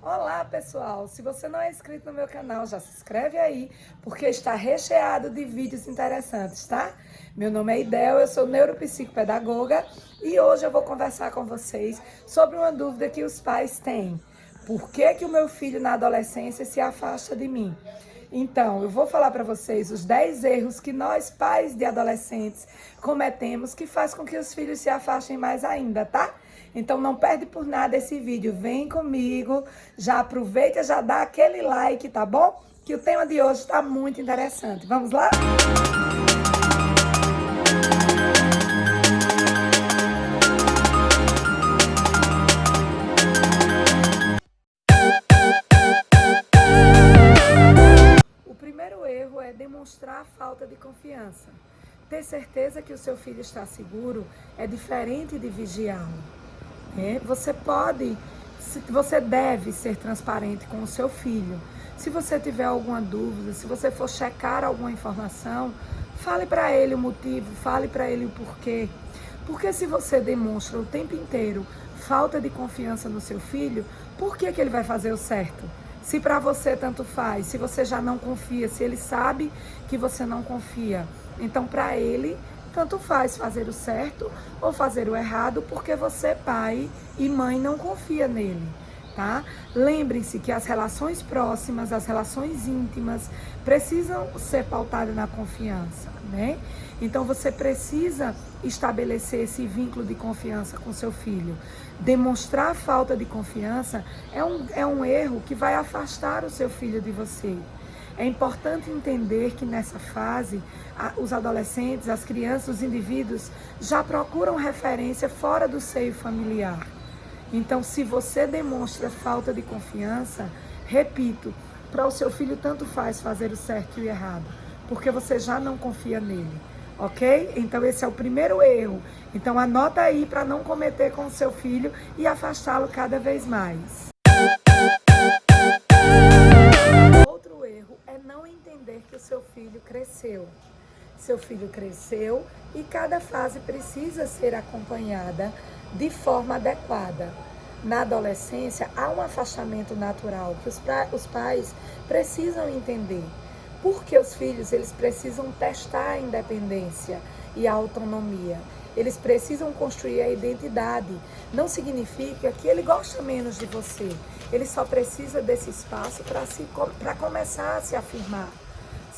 Olá, pessoal! Se você não é inscrito no meu canal, já se inscreve aí, porque está recheado de vídeos interessantes, tá? Meu nome é Idel, eu sou neuropsicopedagoga e hoje eu vou conversar com vocês sobre uma dúvida que os pais têm. Por que o meu filho na adolescência se afasta de mim? Então, eu vou falar para vocês os 10 erros que nós, pais de adolescentes, cometemos que faz com que os filhos se afastem mais ainda, tá? Então, não perde por nada esse vídeo. Vem comigo, já aproveita, já dá aquele like, tá bom? Que o tema de hoje está muito interessante. Vamos lá? O primeiro erro é demonstrar falta de confiança. Ter certeza que o seu filho está seguro é diferente de vigiá-lo. Você deve ser transparente com o seu filho. Se você tiver alguma dúvida, se você for checar alguma informação, fale para ele o motivo, fale para ele o porquê. Porque se você demonstra o tempo inteiro falta de confiança no seu filho, por que ele vai fazer o certo? Se para você tanto faz, se você já não confia, se ele sabe que você não confia, então para ele tanto faz fazer o certo ou fazer o errado, porque você, pai e mãe, não confia nele, tá? Lembrem-se que as relações próximas, as relações íntimas, precisam ser pautadas na confiança, né? Então você precisa estabelecer esse vínculo de confiança com seu filho. Demonstrar falta de confiança é um erro que vai afastar o seu filho de você. É importante entender que nessa fase, os adolescentes, as crianças, os indivíduos já procuram referência fora do seio familiar. Então, se você demonstra falta de confiança, repito, para o seu filho tanto faz fazer o certo e o errado, porque você já não confia nele, ok? Então, esse é o primeiro erro. Então, anota aí para não cometer com o seu filho e afastá-lo cada vez mais. Outro erro é não entender que o seu filho cresceu. Seu filho cresceu e cada fase precisa ser acompanhada de forma adequada. Na adolescência, há um afastamento natural que os pais precisam entender. Porque os filhos eles precisam testar a independência e a autonomia. Eles precisam construir a identidade. Não significa que ele gosta menos de você. Ele só precisa desse espaço para começar a se afirmar,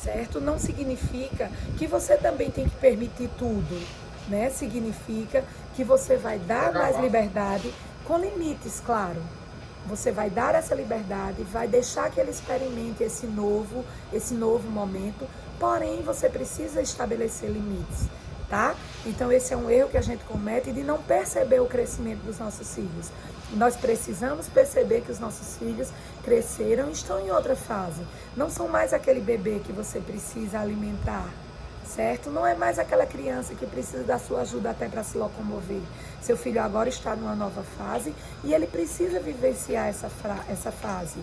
certo? Não significa que você também tem que permitir tudo, né? Significa que você vai dar mais liberdade com limites, claro. Você vai dar essa liberdade, vai deixar que ele experimente esse novo momento, porém você precisa estabelecer limites, tá? Então esse é um erro que a gente comete de não perceber o crescimento dos nossos filhos. Nós precisamos perceber que os nossos filhos cresceram e estão em outra fase. Não são mais aquele bebê que você precisa alimentar, certo? Não é mais aquela criança que precisa da sua ajuda até para se locomover. Seu filho agora está numa nova fase e ele precisa vivenciar essa fase.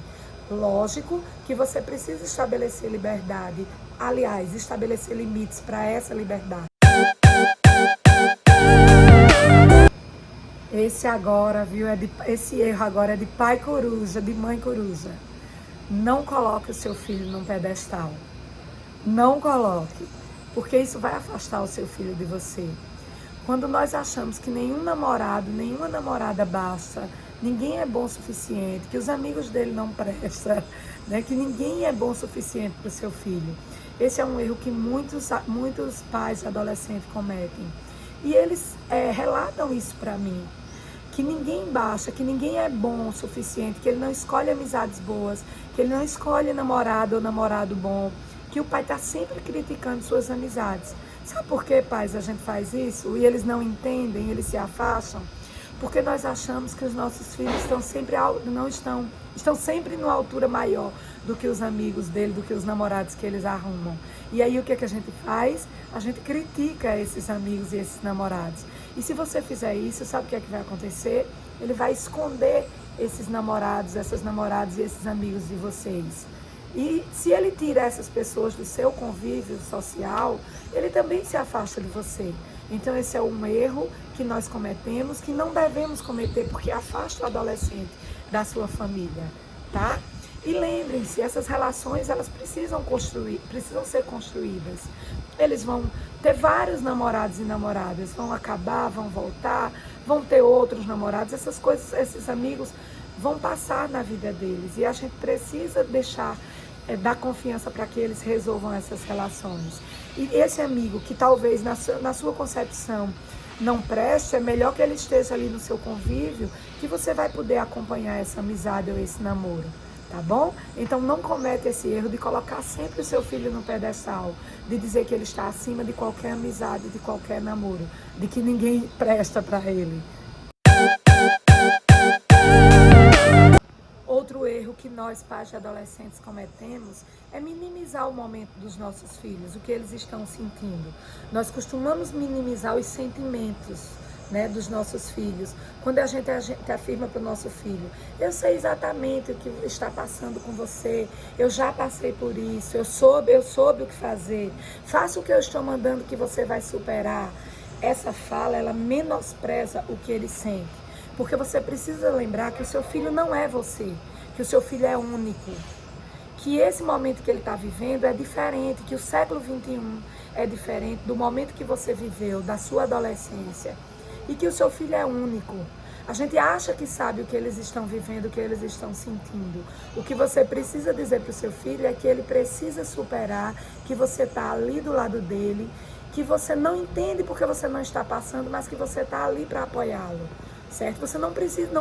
Lógico que você precisa estabelecer liberdade, aliás, estabelecer limites para essa liberdade. Esse erro agora é de pai coruja, de mãe coruja. Não coloque o seu filho num pedestal. Não coloque, porque isso vai afastar o seu filho de você. Quando nós achamos que nenhum namorado, nenhuma namorada basta, ninguém é bom o suficiente, que os amigos dele não prestam, né? Que ninguém é bom o suficiente para o seu filho. Esse é um erro que muitos pais adolescentes cometem. E eles relatam isso para mim. Que ninguém basta, que ninguém é bom o suficiente, que ele não escolhe amizades boas, que ele não escolhe namorado ou namorado bom, que o pai está sempre criticando suas amizades. Sabe por que, pais, a gente faz isso? E eles não entendem, eles se afastam? Porque nós achamos que os nossos filhos estão sempre numa altura maior do que os amigos dele, do que os namorados que eles arrumam. E aí o que a gente faz? A gente critica esses amigos e esses namorados. E se você fizer isso, sabe o que vai acontecer? Ele vai esconder esses namorados, essas namoradas e esses amigos de vocês. E se ele tira essas pessoas do seu convívio social, ele também se afasta de você. Então esse é um erro que nós cometemos, que não devemos cometer, porque afasta o adolescente da sua família. tá? E lembrem-se, essas relações, elas precisam ser construídas. Eles vão ter vários namorados e namoradas, vão acabar, vão voltar, vão ter outros namorados, essas coisas, esses amigos vão passar na vida deles. E a gente precisa deixar, dar confiança para que eles resolvam essas relações. E esse amigo que talvez na sua concepção não preste, é melhor que ele esteja ali no seu convívio, que você vai poder acompanhar essa amizade ou esse namoro. Tá bom? Então não cometa esse erro de colocar sempre o seu filho no pedestal, de dizer que ele está acima de qualquer amizade, de qualquer namoro, de que ninguém presta para ele. Outro erro que nós, pais de adolescentes, cometemos é minimizar o momento dos nossos filhos, o que eles estão sentindo. Nós costumamos minimizar os sentimentos, né, dos nossos filhos. Quando a gente afirma para o nosso filho: eu sei exatamente o que está passando com você, eu já passei por isso, eu soube o que fazer, faça o que eu estou mandando que você vai superar. Essa fala, ela menospreza o que ele sente, porque você precisa lembrar que o seu filho não é você, que o seu filho é único, que esse momento que ele está vivendo é diferente, que o século XXI é diferente do momento que você viveu, da sua adolescência, e que o seu filho é único. A gente acha que sabe o que eles estão vivendo, o que eles estão sentindo. O que você precisa dizer para o seu filho é que ele precisa superar, que você está ali do lado dele, que você não entende porque você não está passando, mas que você está ali para apoiá-lo, certo? Você não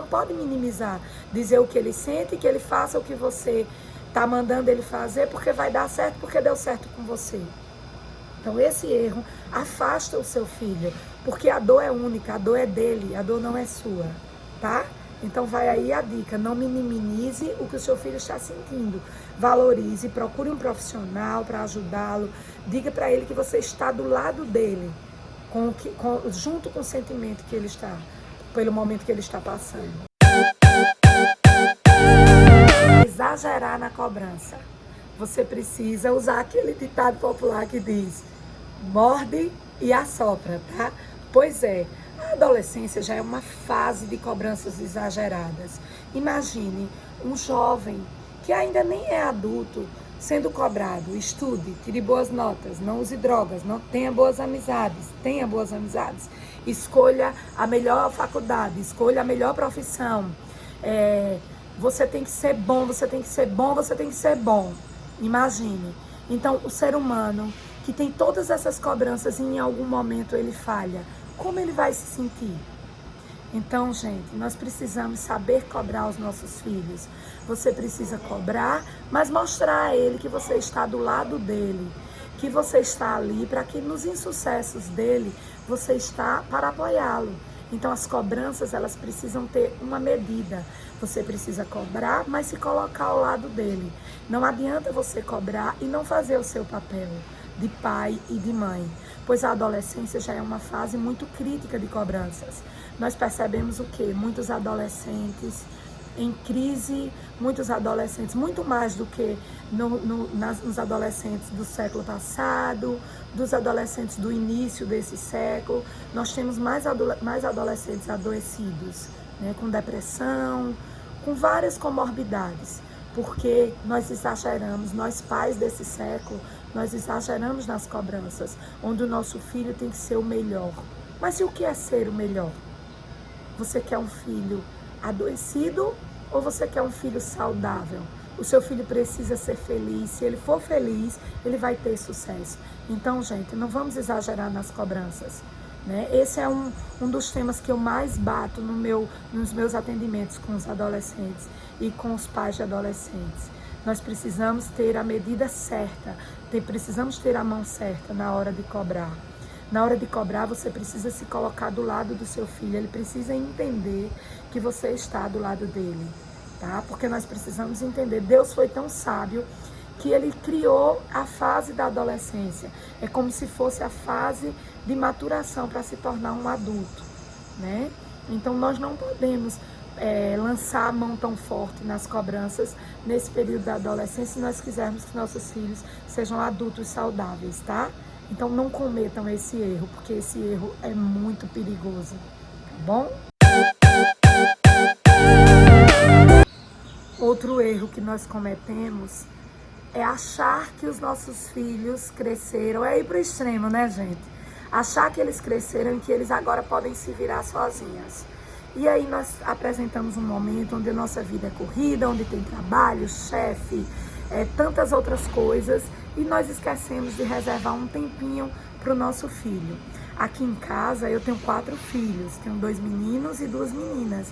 pode minimizar, dizer o que ele sente, que ele faça o que você está mandando ele fazer, porque vai dar certo, porque deu certo com você. Então esse erro afasta o seu filho, porque a dor é única, a dor é dele, a dor não é sua, tá? Então vai aí a dica: não minimize o que o seu filho está sentindo, valorize, procure um profissional para ajudá-lo, diga para ele que você está do lado dele, junto com o sentimento que ele está, pelo momento que ele está passando. Exagerar na cobrança. Você precisa usar aquele ditado popular que diz: morde e assopra, tá? Pois é, a adolescência já é uma fase de cobranças exageradas. Imagine um jovem que ainda nem é adulto sendo cobrado: estude, tire boas notas, não use drogas, não tenha boas amizades, escolha a melhor faculdade, escolha a melhor profissão, você tem que ser bom, você tem que ser bom, você tem que ser bom. Imagine. Então, o ser humano que tem todas essas cobranças e em algum momento ele falha, como ele vai se sentir? Então, gente, nós precisamos saber cobrar os nossos filhos. Você precisa cobrar, mas mostrar a ele que você está do lado dele, que você está ali para que nos insucessos dele, você está para apoiá-lo. Então, as cobranças, elas precisam ter uma medida. Você precisa cobrar, mas se colocar ao lado dele. Não adianta você cobrar e não fazer o seu papel de pai e de mãe, pois a adolescência já é uma fase muito crítica de cobranças. Nós percebemos o quê? Muitos adolescentes em crise, muitos adolescentes, muito mais do que nos adolescentes do século passado, dos adolescentes do início desse século. Nós temos mais adolescentes adoecidos, né, com depressão, com várias comorbidades, porque nós exageramos, nós pais desse século, nós exageramos nas cobranças, onde o nosso filho tem que ser o melhor. Mas e o que é ser o melhor? Você quer um filho adoecido ou você quer um filho saudável? O seu filho precisa ser feliz. Se ele for feliz, ele vai ter sucesso. Então, gente, não vamos exagerar nas cobranças, né? Esse é um dos temas que eu mais bato nos meus atendimentos com os adolescentes e com os pais de adolescentes. Nós precisamos ter a medida certa, precisamos ter a mão certa na hora de cobrar. Na hora de cobrar, você precisa se colocar do lado do seu filho, ele precisa entender que você está do lado dele, tá? Porque nós precisamos entender, Deus foi tão sábio que ele criou a fase da adolescência. É como se fosse a fase de maturação para se tornar um adulto, né? Então, nós não podemos lançar a mão tão forte nas cobranças nesse período da adolescência se nós quisermos que nossos filhos sejam adultos saudáveis, tá? Então não cometam esse erro, porque esse erro é muito perigoso, tá bom? outro erro que nós cometemos é achar que os nossos filhos cresceram, é ir para o extremo, né, gente? Achar que eles cresceram e que eles agora podem se virar sozinhas. E aí nós apresentamos um momento onde a nossa vida é corrida, onde tem trabalho, chefe, tantas outras coisas, e nós esquecemos de reservar um tempinho para o nosso filho. Aqui em casa eu tenho 4 filhos, tenho 2 meninos e 2 meninas.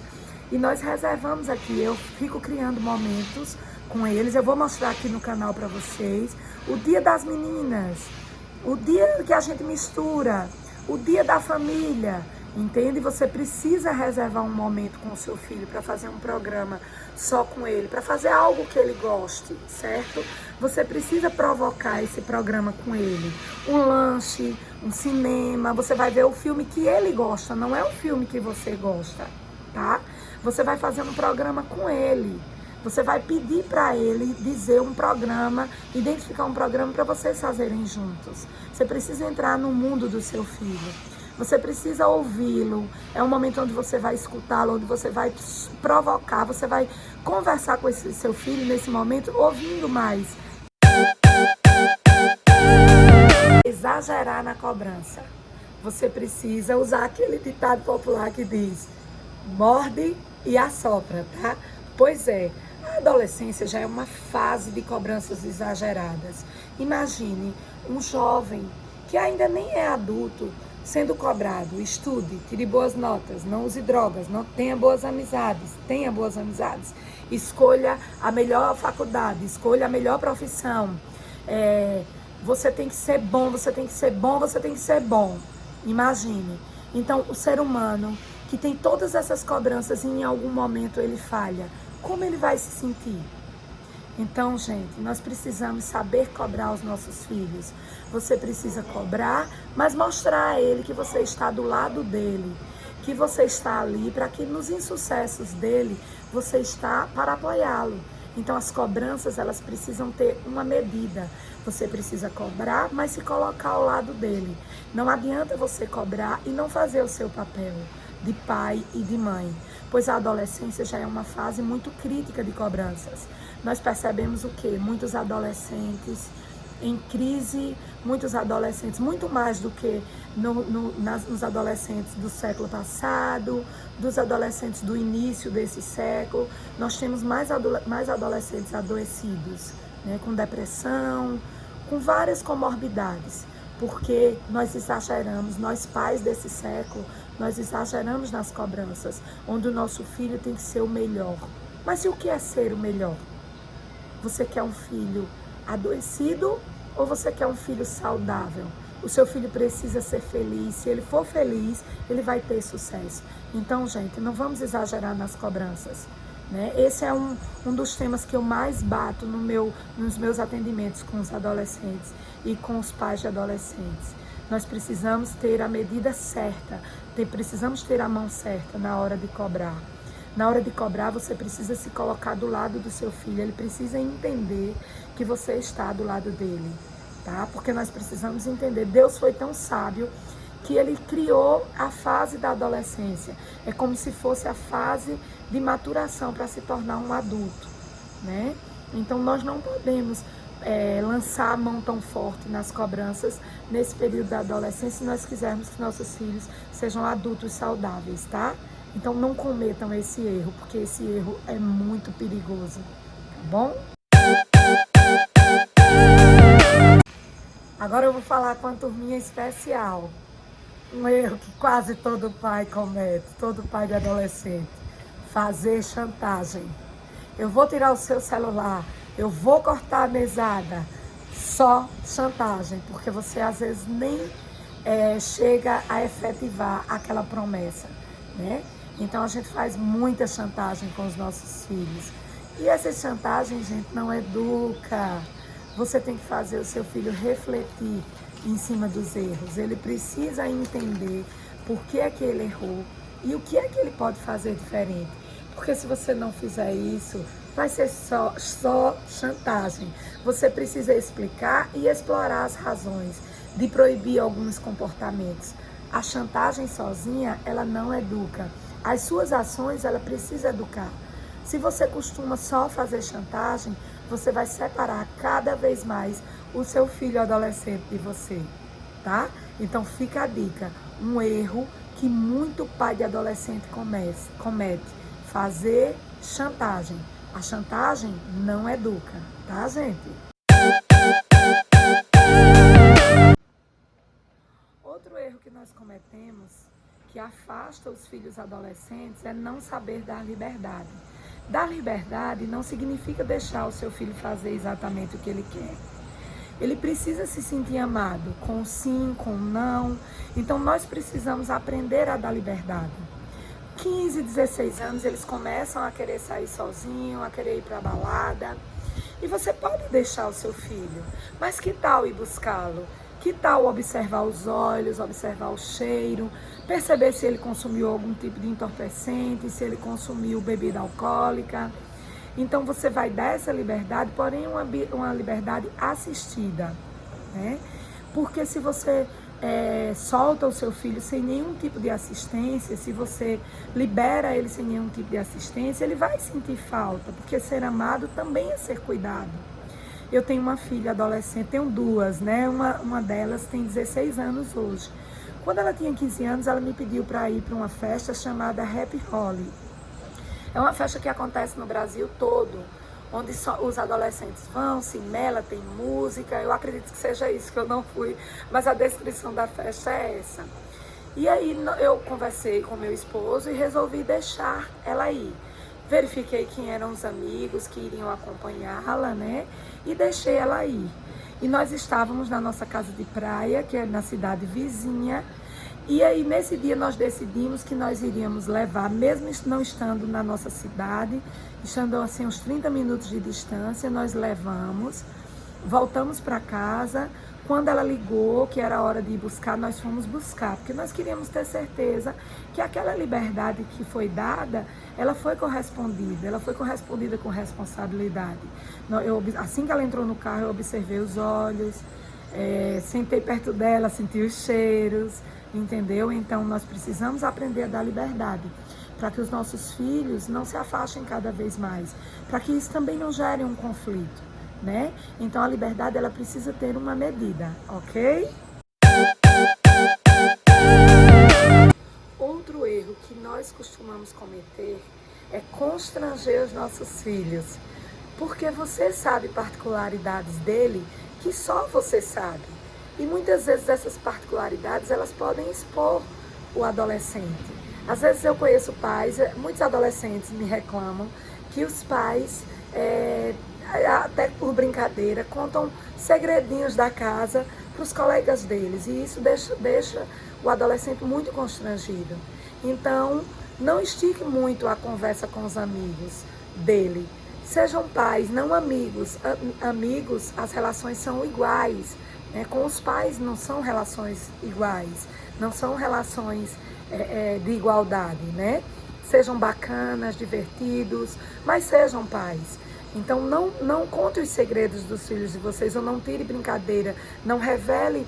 E nós reservamos aqui, eu fico criando momentos com eles. Eu vou mostrar aqui no canal para vocês o dia das meninas, o dia que a gente mistura, o dia da família, entende? Você precisa reservar um momento com o seu filho para fazer um programa só com ele, para fazer algo que ele goste, certo? Você precisa provocar esse programa com ele. Um lanche, um cinema, você vai ver o filme que ele gosta, não é o filme que você gosta, tá? Você vai fazer um programa com ele. Você vai pedir para ele dizer um programa, identificar um programa para vocês fazerem juntos. Você precisa entrar no mundo do seu filho. Você precisa ouvi-lo. É um momento onde você vai escutá-lo, onde você vai provocar, você vai conversar com esse seu filho nesse momento, ouvindo mais. Exagerar na cobrança. Você precisa usar aquele ditado popular que diz: morde e assopra, tá? Pois é, a adolescência já é uma fase de cobranças exageradas. Imagine um jovem que ainda nem é adulto sendo cobrado: estude, tire boas notas, não use drogas, não tenha boas amizades, escolha a melhor faculdade, escolha a melhor profissão. Você tem que ser bom, você tem que ser bom, você tem que ser bom. Imagine. Então, o ser humano que tem todas essas cobranças e em algum momento ele falha, como ele vai se sentir? Então, gente, nós precisamos saber cobrar os nossos filhos. Você precisa cobrar, mas mostrar a ele que você está do lado dele, que você está ali para que nos insucessos dele, você está para apoiá-lo. Então, as cobranças, elas precisam ter uma medida. Você precisa cobrar, mas se colocar ao lado dele. Não adianta você cobrar e não fazer o seu papel de pai e de mãe, pois a adolescência já é uma fase muito crítica de cobranças. Nós percebemos o quê? Muitos adolescentes em crise, muitos adolescentes, muito mais do que nos adolescentes do século passado, dos adolescentes do início desse século. Nós temos mais adolescentes adoecidos, né, com depressão, com várias comorbidades, porque nós exageramos, nós pais desse século, nós exageramos nas cobranças, onde o nosso filho tem que ser o melhor. Mas e o que é ser o melhor? Você quer um filho adoecido ou você quer um filho saudável? O seu filho precisa ser feliz. Se ele for feliz, ele vai ter sucesso. Então, gente, não vamos exagerar nas cobranças, né? Esse é um dos temas que eu mais bato nos meus atendimentos com os adolescentes e com os pais de adolescentes. Nós precisamos ter a medida certa, precisamos ter a mão certa na hora de cobrar. Na hora de cobrar, você precisa se colocar do lado do seu filho, ele precisa entender que você está do lado dele, tá? Porque nós precisamos entender, Deus foi tão sábio que ele criou a fase da adolescência. É como se fosse a fase de maturação para se tornar um adulto, né? Então, nós não podemos lançar a mão tão forte nas cobranças nesse período da adolescência se nós quisermos que nossos filhos sejam adultos saudáveis, tá? Então não cometam esse erro, porque esse erro é muito perigoso, tá bom? Agora eu vou falar com a turminha especial. Um erro que quase todo pai comete, todo pai de adolescente: fazer chantagem. Eu vou tirar o seu celular, eu vou cortar a mesada. Só chantagem, porque você às vezes nem chega a efetivar aquela promessa, né? Então a gente faz muita chantagem com os nossos filhos. E essa chantagem, gente, não educa. Você tem que fazer o seu filho refletir em cima dos erros. Ele precisa entender por que é que ele errou e o que é que ele pode fazer diferente. Porque se você não fizer isso, vai ser só chantagem. Você precisa explicar e explorar as razões de proibir alguns comportamentos. A chantagem sozinha, ela não educa. As suas ações, ela precisa educar. Se você costuma só fazer chantagem, você vai separar cada vez mais o seu filho adolescente de você, tá? Então fica a dica, um erro que muito pai de adolescente comete, fazer chantagem. A chantagem não educa, tá, gente? Outro erro que nós cometemos, que afasta os filhos adolescentes, é não saber dar liberdade. Dar liberdade não significa deixar o seu filho fazer exatamente o que ele quer. Ele precisa se sentir amado, com sim, com não. Então nós precisamos aprender a dar liberdade. 15, 16 anos, eles começam a querer sair sozinho, a querer ir para a balada. E você pode deixar o seu filho, mas que tal ir buscá-lo? Que tal observar os olhos, observar o cheiro, perceber se ele consumiu algum tipo de entorpecente, se ele consumiu bebida alcoólica? Então você vai dar essa liberdade, porém uma liberdade assistida, né? Porque se você solta o seu filho sem nenhum tipo de assistência, se você libera ele sem nenhum tipo de assistência, ele vai sentir falta, porque ser amado também é ser cuidado. Eu tenho uma filha adolescente, tenho duas, né? Uma delas tem 16 anos hoje. Quando ela tinha 15 anos, ela me pediu para ir para uma festa chamada Happy Holly. É uma festa que acontece no Brasil todo, onde os adolescentes vão, se mela, tem música. Eu acredito que seja isso, que eu não fui, mas a descrição da festa é essa. E aí eu conversei com meu esposo e resolvi deixar ela ir. Verifiquei quem eram os amigos que iriam acompanhá-la, né? E deixei ela ir. E nós estávamos na nossa casa de praia, que é na cidade vizinha. E aí, nesse dia, nós decidimos que nós iríamos levar, mesmo não estando na nossa cidade, estando assim uns 30 minutos de distância, nós levamos, voltamos para casa. Quando ela ligou, que era a hora de ir buscar, nós fomos buscar, porque nós queríamos ter certeza que aquela liberdade que foi dada, ela foi correspondida com responsabilidade. Assim que ela entrou no carro, eu observei os olhos, sentei perto dela, senti os cheiros, entendeu? Então nós precisamos aprender a dar liberdade, para que os nossos filhos não se afastem cada vez mais, para que isso também não gere um conflito, né? Então a liberdade, ela precisa ter uma medida, ok? Outro erro que nós costumamos cometer é constranger os nossos filhos, porque você sabe particularidades dele que só você sabe. E muitas vezes essas particularidades, elas podem expor o adolescente. Às vezes eu conheço pais, muitos adolescentes me reclamam que os pais, até por brincadeira, contam segredinhos da casa para os colegas deles. E isso deixa o adolescente muito constrangido. Então, não estique muito a conversa com os amigos dele. Sejam pais, não amigos. Amigos, as relações são iguais. Com os pais não são relações iguais, não são relações de igualdade, né? Sejam bacanas, divertidos, mas sejam pais. Então não conte os segredos dos filhos de vocês, ou não tire brincadeira, não revele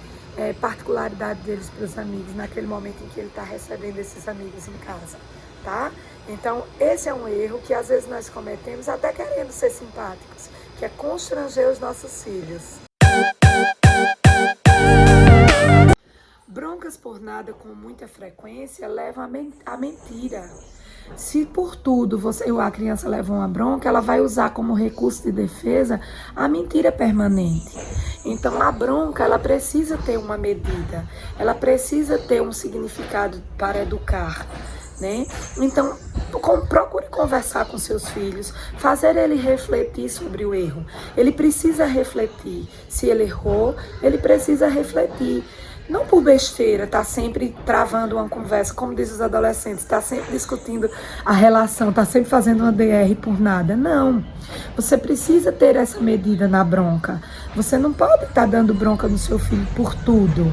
particularidade deles para os amigos naquele momento em que ele está recebendo esses amigos em casa, tá? Então esse é um erro que às vezes nós cometemos até querendo ser simpáticos, que é constranger os nossos filhos. Broncas por nada com muita frequência levam à mentira. Se por tudo a criança leva uma bronca, ela vai usar como recurso de defesa a mentira permanente. Então a bronca, ela precisa ter uma medida, ela precisa ter um significado para educar, né? Então procure conversar com seus filhos, fazer ele refletir sobre o erro. Ele precisa refletir. Se ele errou, ele precisa refletir. Não por besteira, tá sempre travando uma conversa, como diz os adolescentes, tá sempre discutindo a relação, tá sempre fazendo uma DR por nada. Não, você precisa ter essa medida na bronca. Você não pode estar dando bronca no seu filho por tudo,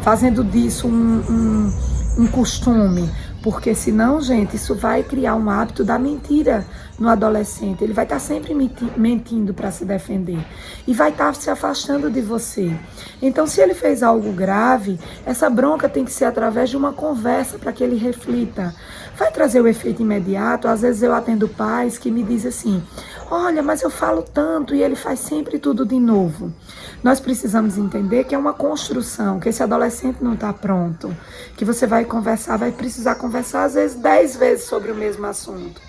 fazendo disso um costume. Porque senão, gente, isso vai criar um hábito da mentira no adolescente. Ele vai estar sempre mentindo para se defender. E vai estar se afastando de você. Então, se ele fez algo grave, essa bronca tem que ser através de uma conversa para que ele reflita. vai trazer o efeito imediato. Às vezes eu atendo pais que me dizem assim, olha, mas eu falo tanto e ele faz sempre tudo de novo. Nós precisamos entender que é uma construção, que esse adolescente não está pronto, que você vai conversar, vai precisar conversar às vezes 10 vezes sobre o mesmo assunto.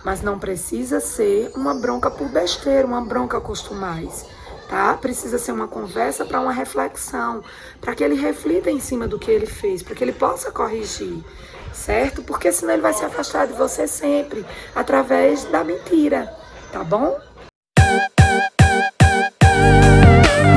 Mas não precisa ser uma bronca por besteira, uma bronca costumais, tá? Precisa ser uma conversa para uma reflexão, para que ele reflita em cima do que ele fez, para que ele possa corrigir, certo? Porque senão ele vai se afastar de você sempre, através da mentira, tá bom?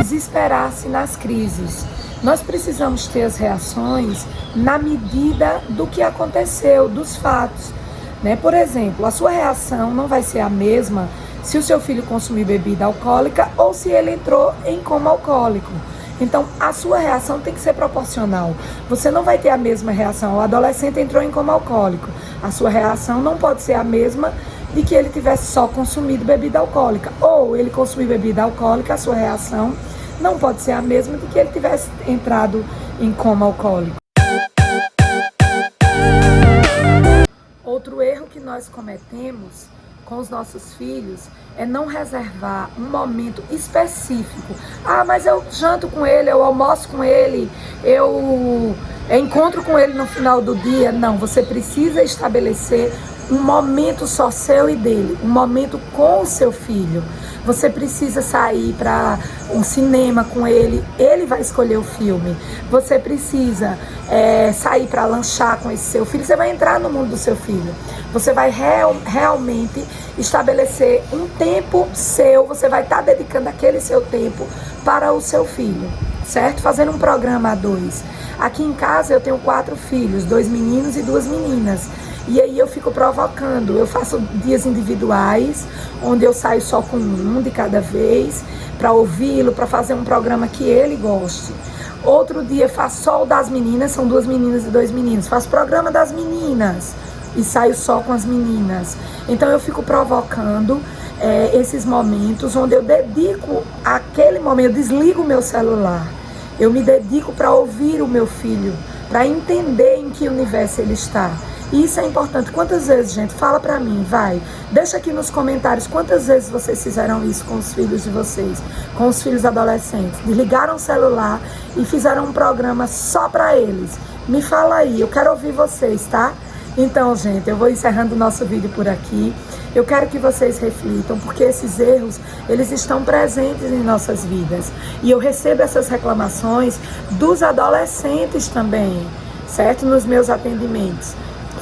Desesperar-se nas crises. Nós precisamos ter as reações na medida do que aconteceu, dos fatos. Né? Por exemplo, a sua reação não vai ser a mesma se o seu filho consumir bebida alcoólica ou se ele entrou em coma alcoólico. Então, a sua reação tem que ser proporcional. Você não vai ter a mesma reação. O adolescente entrou em coma alcoólico. A sua reação não pode ser a mesma de que ele tivesse só consumido bebida alcoólica. Ou ele consumir bebida alcoólica, a sua reação não pode ser a mesma de que ele tivesse entrado em coma alcoólico. Outro erro que nós cometemos com os nossos filhos é não reservar um momento específico. Ah, mas eu janto com ele, eu almoço com ele, eu encontro com ele no final do dia. Não, você precisa estabelecer um momento só seu e dele, um momento com o seu filho. Você precisa sair para um cinema com ele, ele vai escolher o filme. Você precisa sair para lanchar com esse seu filho, você vai entrar no mundo do seu filho. Você vai realmente estabelecer um tempo seu, você vai estar dedicando aquele seu tempo para o seu filho, certo? Fazendo um programa a dois. Aqui em casa eu tenho 4 filhos, 2 meninos e 2 meninas. E aí eu fico provocando, eu faço dias individuais, onde eu saio só com um de cada vez, para ouvi-lo, para fazer um programa que ele goste. Outro dia faço só o das meninas, são 2 meninas e 2 meninos, faço programa das meninas e saio só com as meninas. Então eu fico provocando esses momentos onde eu dedico aquele momento, eu desligo o meu celular, eu me dedico para ouvir o meu filho, para entender em que universo ele está. E isso é importante. Quantas vezes, gente? Fala pra mim, vai. Deixa aqui nos comentários quantas vezes vocês fizeram isso com os filhos de vocês, com os filhos adolescentes. Desligaram o celular e fizeram um programa só pra eles. Me fala aí, eu quero ouvir vocês, tá? Então, gente, eu vou encerrando o nosso vídeo por aqui. Eu quero que vocês reflitam, porque esses erros, eles estão presentes em nossas vidas. E eu recebo essas reclamações dos adolescentes também, certo? Nos meus atendimentos.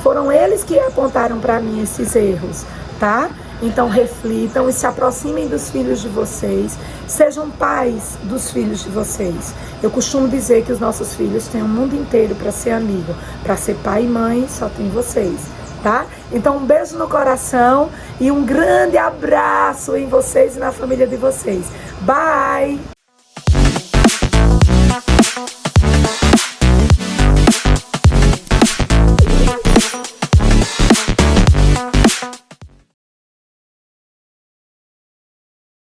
Foram eles que apontaram para mim esses erros, tá? Então reflitam e se aproximem dos filhos de vocês, sejam pais dos filhos de vocês. Eu costumo dizer que os nossos filhos têm um mundo inteiro para ser amigo, para ser pai e mãe só tem vocês, tá? Então um beijo no coração e um grande abraço em vocês e na família de vocês. Bye!